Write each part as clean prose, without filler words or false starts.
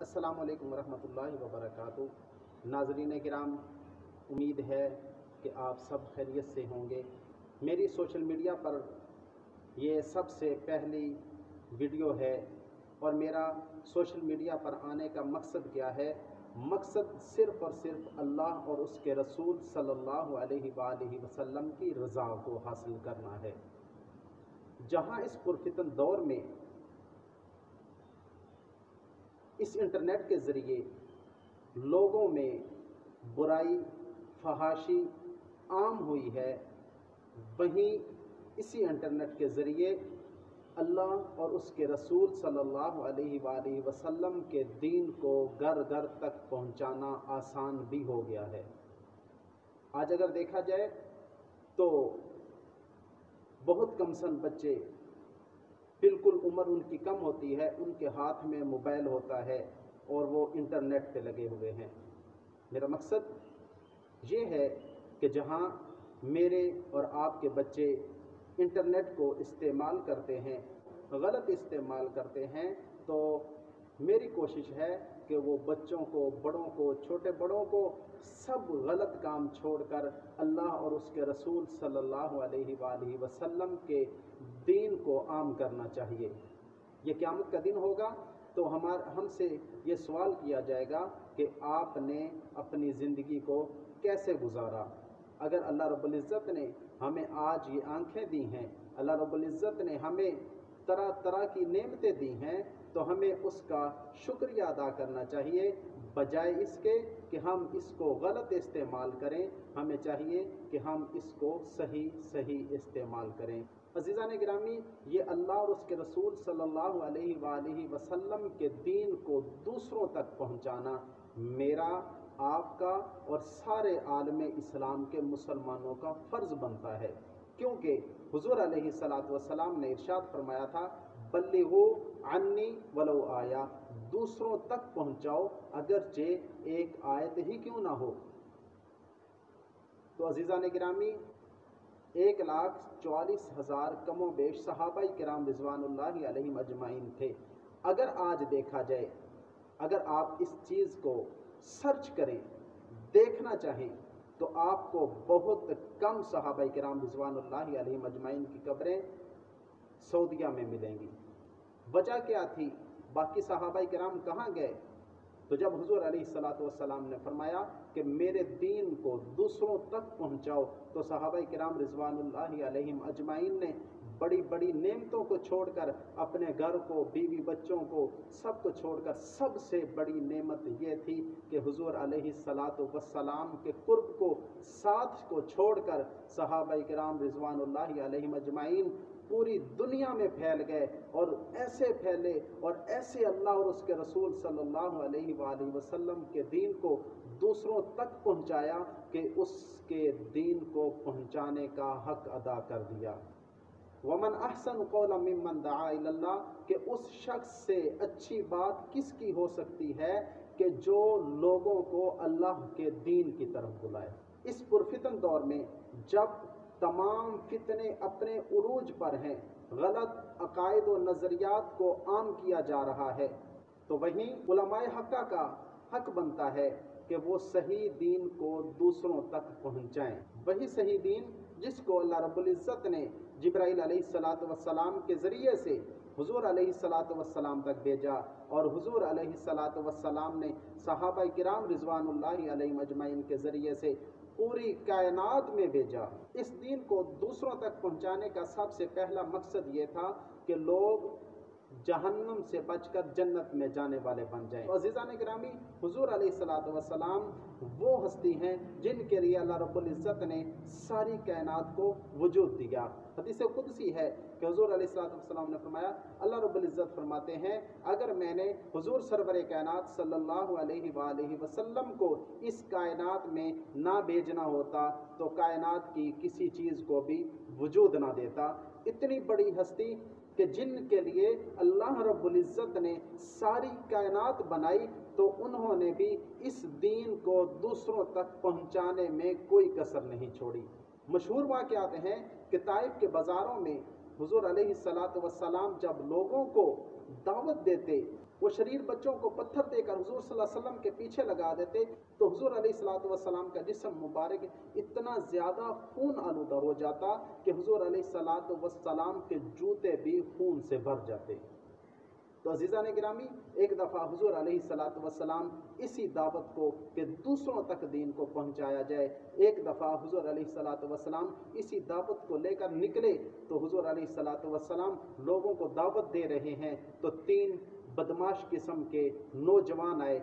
अस्सलाम वालेकुम रहमतुल्लाहि व बरकातुहू। नाज़रीन किराम, उम्मीद है कि आप सब खैरियत से होंगे। मेरी सोशल मीडिया पर ये सबसे पहली वीडियो है और मेरा सोशल मीडिया पर आने का मकसद क्या है? मकसद सिर्फ़ और सिर्फ अल्लाह और उसके रसूल सल्लल्लाहु अलैहि वसल्लम की रज़ा को हासिल करना है। जहाँ इस पुरफितन दौर में इस इंटरनेट के ज़रिए लोगों में बुराई फहाशी आम हुई है, वहीं इसी इंटरनेट के ज़रिए अल्लाह और उसके रसूल सल्लल्लाहु अलैहि वसल्लम के दीन को घर घर तक पहुंचाना आसान भी हो गया है। आज अगर देखा जाए तो बहुत कमसन बच्चे, बिल्कुल उम्र उनकी कम होती है, उनके हाथ में मोबाइल होता है और वो इंटरनेट पे लगे हुए हैं। मेरा मकसद ये है कि जहाँ मेरे और आपके बच्चे इंटरनेट को इस्तेमाल करते हैं, गलत इस्तेमाल करते हैं, तो मेरी कोशिश है कि वो बच्चों को, बड़ों को, छोटे बड़ों को सब गलत काम छोड़कर अल्लाह और उसके रसूल सल्लल्लाहु अलैहि वसल्लम के दीन को आम करना चाहिए। ये क़यामत का दिन होगा तो हमसे ये सवाल किया जाएगा कि आपने अपनी ज़िंदगी को कैसे गुजारा। अगर अल्लाह रब्बुल इज़्ज़त ने हमें आज ये आँखें दी हैं, अल्लाह रब्बुल इज़्ज़त ने हमें तरह तरह की नेमतें दी हैं, तो हमें उसका शुक्रिया अदा करना चाहिए, बजाय इसके कि हम इसको गलत इस्तेमाल करें। हमें चाहिए कि हम इसको सही इस्तेमाल करें। अज़ीज़ान गिरामी, ये अल्लाह और उसके रसूल सल्लल्लाहु अलैहि वसल्लम के दीन को दूसरों तक पहुँचाना मेरा, आपका और सारे आलमे इस्लाम के मुसलमानों का फ़र्ज़ बनता है, क्योंकि हुज़ूर अलैहिस्सलातु वस्सलाम ने इरशाद फरमाया था, बल्लिगू अन्नी वलो आया, दूसरों तक पहुँचाओ अगरचे एक आयत ही क्यों ना हो। तो अज़ीज़ान गिरामी, 1,44,000 कमो बेश सहाबाई किराम रिज़वानुल्लाहि अलैहिम अजमाइन थे। अगर आज देखा जाए, अगर आप इस चीज़ को सर्च करें, देखना चाहें, तो आपको बहुत कम सहाबाई किराम रिज़वानुल्लाहि अलैहिम अजमाइन की कब्रें सऊदिया में मिलेंगी। वजह क्या थी? बाकी सहाबाई किराम कहाँ गए? तो जब हुज़ूर अलैहिस्सलातु वस्सलाम ने फरमाया कि मेरे दीन को दूसरों तक पहुँचाओ, तो सहाबाई किराम रिज़वानुल्लाहि अलैहिम अजमाइन ने बड़ी बड़ी नेमतों को छोड़कर, अपने घर को, बीवी बच्चों को, सब को छोड़कर, सबसे बड़ी नेमत ये थी कि हुज़ूर अलैहिस्सलातु वस्सलाम के कुर्ब को, साथ को छोड़कर सहाबाई किराम रिज़वानुल्लाहि अलैहिम अजमाइन पूरी दुनिया में फैल गए और ऐसे फैले और ऐसे अल्लाह और उसके रसूल सल्लल्लाहु अलैहि वसल्लम के दीन को दूसरों तक पहुँचाया कि उसके दीन को पहुँचाने का हक अदा कर दिया। वमन अहसन कौला मिम्मन दआ इलल्लाह, कि उस शख्स से अच्छी बात किसकी हो सकती है कि जो लोगों को अल्लाह के दीन की तरफ बुलाए। इस पुरफितन दौर में जब तमाम फितने अपने उरूज पर हैं, गलत अकायद व नज़रियात को आम किया जा रहा है, तो वहीं उलमाए हक़्क़ा का हक बनता है कि वो सही दीन को दूसरों तक पहुँचाएँ। वही सही दीन जिसको अल्लाह रब्बुल इज़्ज़त ने जिब्राइल अलैहिस्सलातु वस्सलाम के ज़रिए से हुज़ूर अलैहिस्सलातु वस्सलाम तक भेजा और हुज़ूर अलैहिस्सलातु वस्सलाम ने सहाबाए किराम रिज़वानुल्लाहि अलैहिम अजमाइन के ज़रिए से पूरी कायनात में भेजा। इस दीन को दूसरों तक पहुँचाने का सबसे पहला मकसद ये था कि लोग जहन्नम से बचकर जन्नत में जाने वाले बन जाएं। तो अज़ीज़ान गिरामी, हुज़ूर अलैहिस्सलातु वस्सलाम वो हस्ती हैं जिनके लिए अल्लाह रब्बुल इज़्ज़त ने सारी कायनात को वजूद दिया। हदीस कुदसी है कि हुज़ूर अलैहिस्सलातु वस्सलाम ने फरमाया, अल्लाह रब्बुल इज़्ज़त फरमाते हैं, अगर मैंने हुज़ूर सरवर कायनात सल्लल्लाहु अलैहि वसल्लम को इस कायनात में ना भेजना होता तो कायनात की किसी चीज़ को भी वजूद ना देता। इतनी बड़ी हस्ती कि जिनके लिए अल्लाह रब्बुल इज़्ज़त ने सारी कायनात बनाई, तो उन्होंने भी इस दीन को दूसरों तक पहुँचाने में कोई कसर नहीं छोड़ी। मशहूर वाक़यात हैं कि ताइफ के बाज़ारों में हुज़ूर अलैहिस्सलातु वस्सलाम जब लोगों को दावत देते وہ शरीर बच्चों को पत्थर देकर हुजूर सल्लल्लाहु अलैहि वसल्लम के पीछे लगा देते तो हुजूर अलैहिस्सलातु वस्सलाम का जिस्म मुबारक इतना ज़्यादा खून आलूदा हो जाता कि हुजूर अलैहिस्सलातु वस्सलाम के जूते भी खून से भर जाते। तो अज़ीज़ान गिरामी, एक दफ़ा हुजूर अलैहिस्सलातु वस्सलाम इसी दावत को कि दूसरों तक दीन को पहुँचाया जाए, एक दफ़ा हुजूर अलैहिस्सलातु वस्सलाम इसी दावत को लेकर निकले तो हुजूर अलैहिस्सलातु वस्सलाम लोगों को दावत दे रहे हैं तो 3 बदमाश किस्म के नौजवान आए।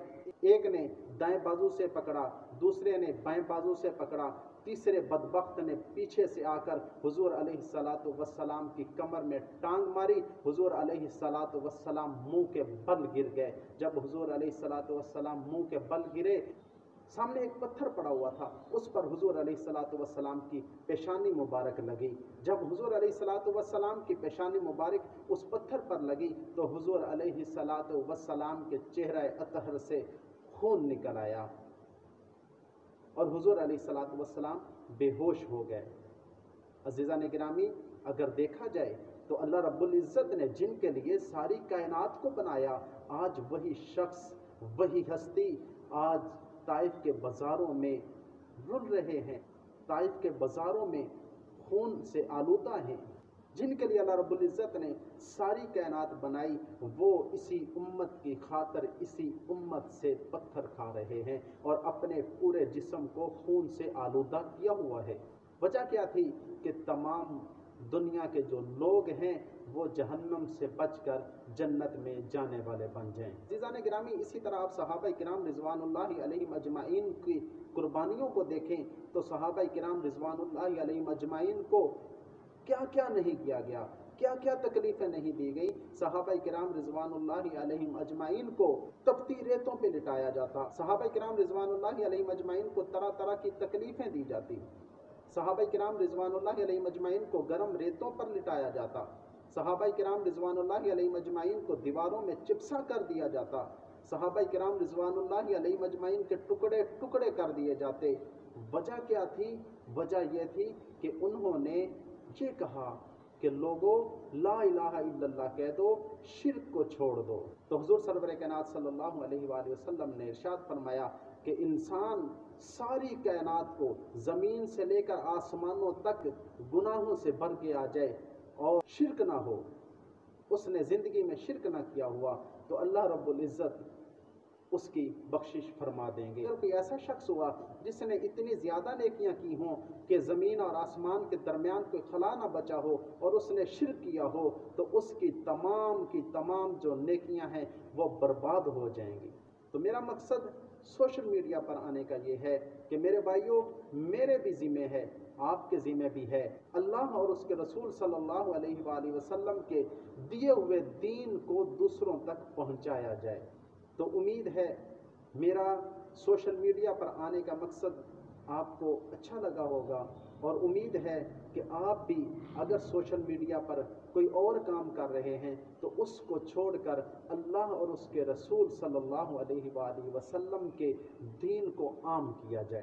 एक ने दाएं बाजू से पकड़ा, दूसरे ने बाएं बाजू से पकड़ा, तीसरे बदबख्त ने पीछे से आकर हुजूर अलैहिस्सलातु वस्सलाम की कमर में टांग मारी। हुजूर अलैहिस्सलातु वस्सलाम मुंह के बल गिर गए। जब हुजूर अलैहिस्सलातु वस्सलाम मुंह के बल गिरे, सामने एक पत्थर पड़ा हुआ था, उस पर हुजूर अलैहिस्सलातु वस्सलाम की पेशानी मुबारक लगी। जब हुजूर अलैहिस्सलातु वस्सलाम की पेशानी मुबारक उस पत्थर पर लगी तो हुजूर अलैहिस्सलातु वस्सलाम के चेहरे अतहर से खून निकल आया और हुजूर अलैहिस्सलातु वस्सलाम बेहोश हो गए। अज़ीज़ान गिरामी, अगर देखा जाए तो अल्लाह रब्बुल इज़्ज़त ने जिनके लिए सारी कायनात को बनाया, आज वही शख्स, वही हस्ती आज ताइफ के बाज़ारों में रुल रहे हैं, ताइफ के बाज़ारों में खून से आलूदा हैं। जिनके लिए अल्लाह रब्बुल इज़्ज़त ने सारी कायनात बनाई, वो इसी उम्मत की खातिर इसी उम्मत से पत्थर खा रहे हैं और अपने पूरे जिस्म को खून से आलूदा किया हुआ है। वजह क्या थी कि तमाम दुनिया के जो लोग हैं वो जहन्नम से बचकर जन्नत में जाने वाले बन जाएं। अज़ीज़ान गिरामी, इसी तरह आप सहाबा किराम रिज़वानुल्लाहि अलैहिम अजमाइन की कुर्बानियों को देखें तो सहाबा किराम रिज़वानुल्लाहि अलैहिम अजमाइन को क्या क्या नहीं किया गया, क्या क्या तकलीफ़ें नहीं दी गई। सहाबा किराम रिज़वानुल्लाहि अलैहिम अजमाइन को तपती रेतों पे लिटाया जाता, सहाबा किराम रिज़वानुल्लाहि अलैहिम अजमाइन को तरह तरह की तकलीफ़ें दी जाती, सहाबा किराम रिज़वानुल्लाहि अलैहिम अजमाइन को गर्म रेतों पर लिटाया जाता, सहाबा किराम रिज़वानुल्लाहि अलैहिम अजमाइन को दीवारों में चिपसा कर दिया जाता, सहाबा किराम रिज़वानुल्लाहि अलैहिम अजमाइन के टुकड़े टुकड़े कर दिए जाते। वजह क्या थी? वजह यह थी कि उन्होंने ये कहा कि लोगों ला इलाहा इल्लल्लाह कह दो, शिर्क को छोड़ दो। तो हुजूर सरवर कायनात सल्लल्लाहु अलैहि वसल्लम ने इरशाद फरमाया कि इंसान सारी कायनात को ज़मीन से लेकर आसमानों तक गुनाहों से भर के आ जाए और शिर्क ना हो, उसने ज़िंदगी में शिर्क ना किया हुआ तो अल्लाह रब्बुल इज़्ज़त उसकी बख्शिश फरमा देंगे। अगर कोई ऐसा शख्स हुआ जिसने इतनी ज़्यादा नेकियां की हों कि ज़मीन और आसमान के दरमियान कोई खला ना बचा हो और उसने शिर्क किया हो तो उसकी तमाम की तमाम जो नेकियां हैं वो बर्बाद हो जाएंगी। तो मेरा मकसद सोशल मीडिया पर आने का ये है कि मेरे भाइयों, मेरे भी ज़िम्मे है, आपके ज़िम्मे भी है, अल्लाह और उसके रसूल सल्लल्लाहु अलैहि वसल्लम के दिए हुए दीन को दूसरों तक पहुँचाया जाए। तो उम्मीद है मेरा सोशल मीडिया पर आने का मकसद आपको अच्छा लगा होगा और उम्मीद है कि आप भी अगर सोशल मीडिया पर कोई और काम कर रहे हैं तो उसको छोड़कर अल्लाह और उसके रसूल सल्लल्लाहु अलैहि वसल्लम के दीन को आम किया जाए।